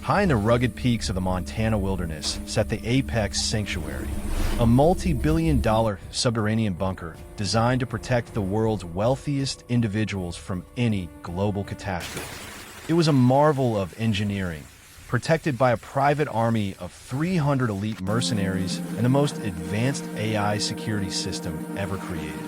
High in the rugged peaks of the Montana wilderness sat the Apex Sanctuary, a multi-billion-dollar subterranean bunker designed to protect the world's wealthiest individuals from any global catastrophe. It was a marvel of engineering, protected by a private army of 300 elite mercenaries and the most advanced AI security system ever created.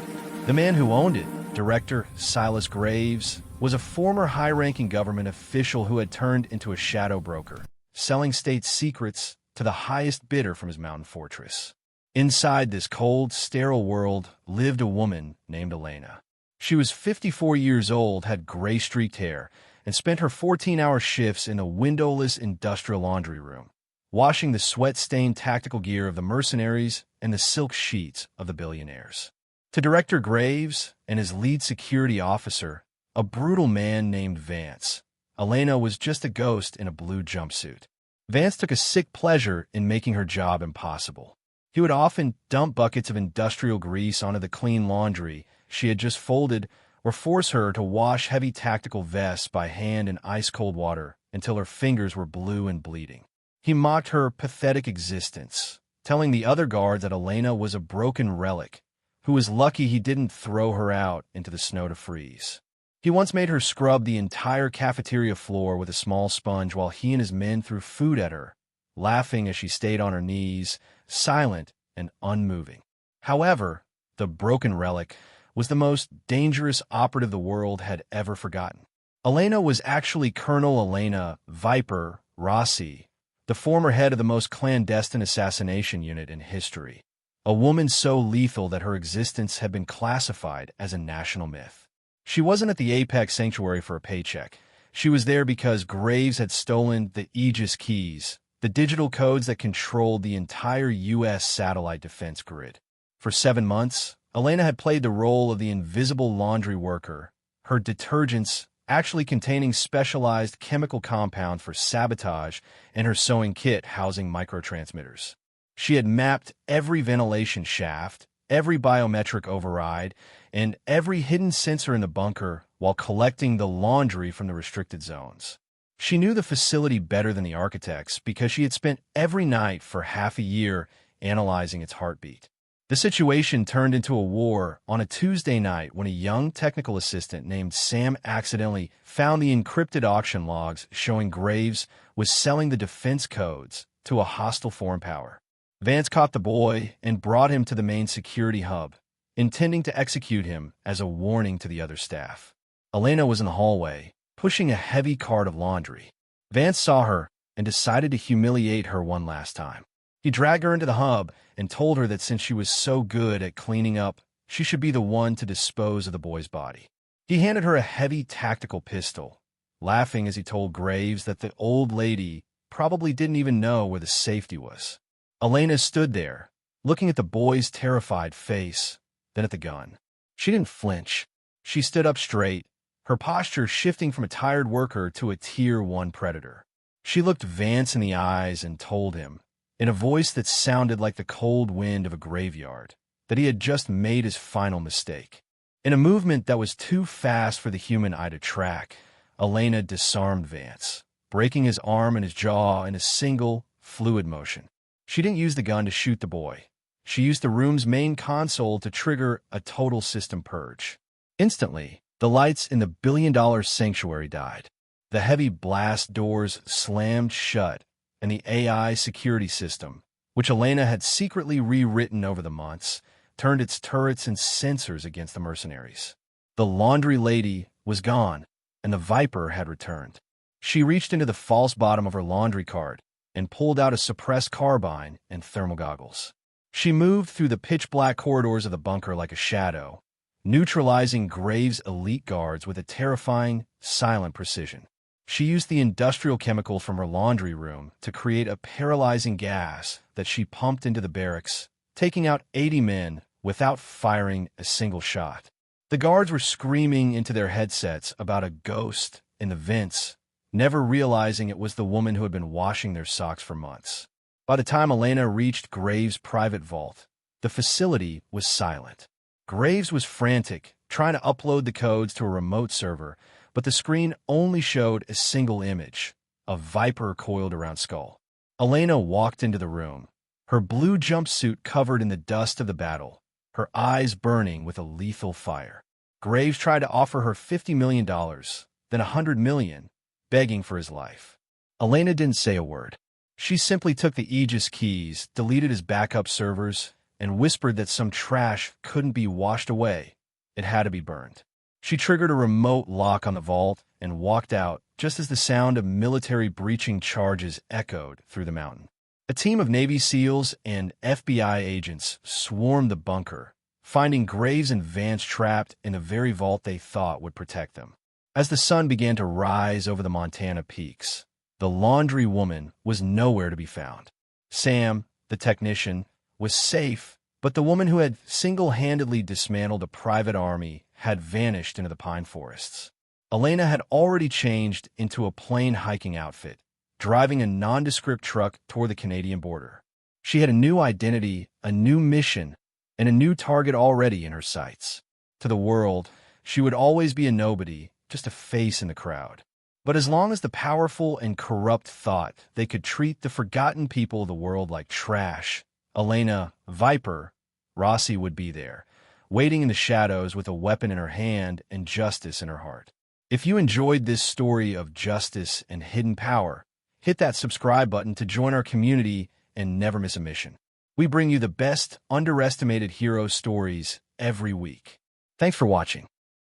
The man who owned it, Director Silas Graves, was a former high-ranking government official who had turned into a shadow broker, selling state secrets to the highest bidder from his mountain fortress. Inside this cold, sterile world lived a woman named Elena. She was 54 years old, had gray-streaked hair, and spent her 14-hour shifts in a windowless industrial laundry room, washing the sweat-stained tactical gear of the mercenaries and the silk sheets of the billionaires. To Director Graves and his lead security officer, a brutal man named Vance, Elena was just a ghost in a blue jumpsuit. Vance took a sick pleasure in making her job impossible. He would often dump buckets of industrial grease onto the clean laundry she had just folded, or force her to wash heavy tactical vests by hand in ice-cold water until her fingers were blue and bleeding. He mocked her pathetic existence, telling the other guards that Elena was a broken relic, who was lucky he didn't throw her out into the snow to freeze. He once made her scrub the entire cafeteria floor with a small sponge while he and his men threw food at her, laughing as she stayed on her knees, silent and unmoving. However, the broken relic was the most dangerous operative the world had ever forgotten. Elena was actually Colonel Elena Viper Rossi, the former head of the most clandestine assassination unit in history. A woman so lethal that her existence had been classified as a national myth. She wasn't at the Apex Sanctuary for a paycheck. She was there because Graves had stolen the Aegis keys, the digital codes that controlled the entire U.S. satellite defense grid. For 7 months, Elena had played the role of the invisible laundry worker, her detergents actually containing specialized chemical compounds for sabotage and her sewing kit housing microtransmitters. She had mapped every ventilation shaft, every biometric override, and every hidden sensor in the bunker while collecting the laundry from the restricted zones. She knew the facility better than the architects because she had spent every night for half a year analyzing its heartbeat. The situation turned into a war on a Tuesday night when a young technical assistant named Sam accidentally found the encrypted auction logs showing Graves was selling the defense codes to a hostile foreign power. Vance caught the boy and brought him to the main security hub, intending to execute him as a warning to the other staff. Elena was in the hallway, pushing a heavy cart of laundry. Vance saw her and decided to humiliate her one last time. He dragged her into the hub and told her that since she was so good at cleaning up, she should be the one to dispose of the boy's body. He handed her a heavy tactical pistol, laughing as he told Graves that the old lady probably didn't even know where the safety was. Elena stood there, looking at the boy's terrified face, then at the gun. She didn't flinch. She stood up straight, her posture shifting from a tired worker to a Tier 1 predator. She looked Vance in the eyes and told him, in a voice that sounded like the cold wind of a graveyard, that he had just made his final mistake. In a movement that was too fast for the human eye to track, Elena disarmed Vance, breaking his arm and his jaw in a single, fluid motion. She didn't use the gun to shoot the boy. She used the room's main console to trigger a total system purge. Instantly, the lights in the billion-dollar sanctuary died. The heavy blast doors slammed shut, and the AI security system, which Elena had secretly rewritten over the months, turned its turrets and sensors against the mercenaries. The laundry lady was gone, and the Viper had returned. She reached into the false bottom of her laundry cart and pulled out a suppressed carbine and thermal goggles. She moved through the pitch-black corridors of the bunker like a shadow, neutralizing Graves' elite guards with a terrifying, silent precision. She used the industrial chemical from her laundry room to create a paralyzing gas that she pumped into the barracks, taking out 80 men without firing a single shot. The guards were screaming into their headsets about a ghost in the vents, never realizing it was the woman who had been washing their socks for months. By the time Elena reached Graves' private vault, the facility was silent. Graves was frantic, trying to upload the codes to a remote server, but the screen only showed a single image, a viper coiled around Skull. Elena walked into the room, her blue jumpsuit covered in the dust of the battle, her eyes burning with a lethal fire. Graves tried to offer her $50 million, then $100 million, begging for his life. Elena didn't say a word. She simply took the Aegis keys, deleted his backup servers, and whispered that some trash couldn't be washed away. It had to be burned. She triggered a remote lock on the vault and walked out just as the sound of military breaching charges echoed through the mountain. A team of Navy SEALs and FBI agents swarmed the bunker, finding Graves and Vance trapped in the very vault they thought would protect them. As the sun began to rise over the Montana peaks, the laundry woman was nowhere to be found. Sam, the technician, was safe, but the woman who had single-handedly dismantled a private army had vanished into the pine forests. Elena had already changed into a plain hiking outfit, driving a nondescript truck toward the Canadian border. She had a new identity, a new mission, and a new target already in her sights. To the world, she would always be a nobody, just a face in the crowd. But as long as the powerful and corrupt thought they could treat the forgotten people of the world like trash, Elena, Viper, Rossi would be there, waiting in the shadows with a weapon in her hand and justice in her heart. If you enjoyed this story of justice and hidden power, hit that subscribe button to join our community and never miss a mission. We bring you the best underestimated hero stories every week. Thanks for watching.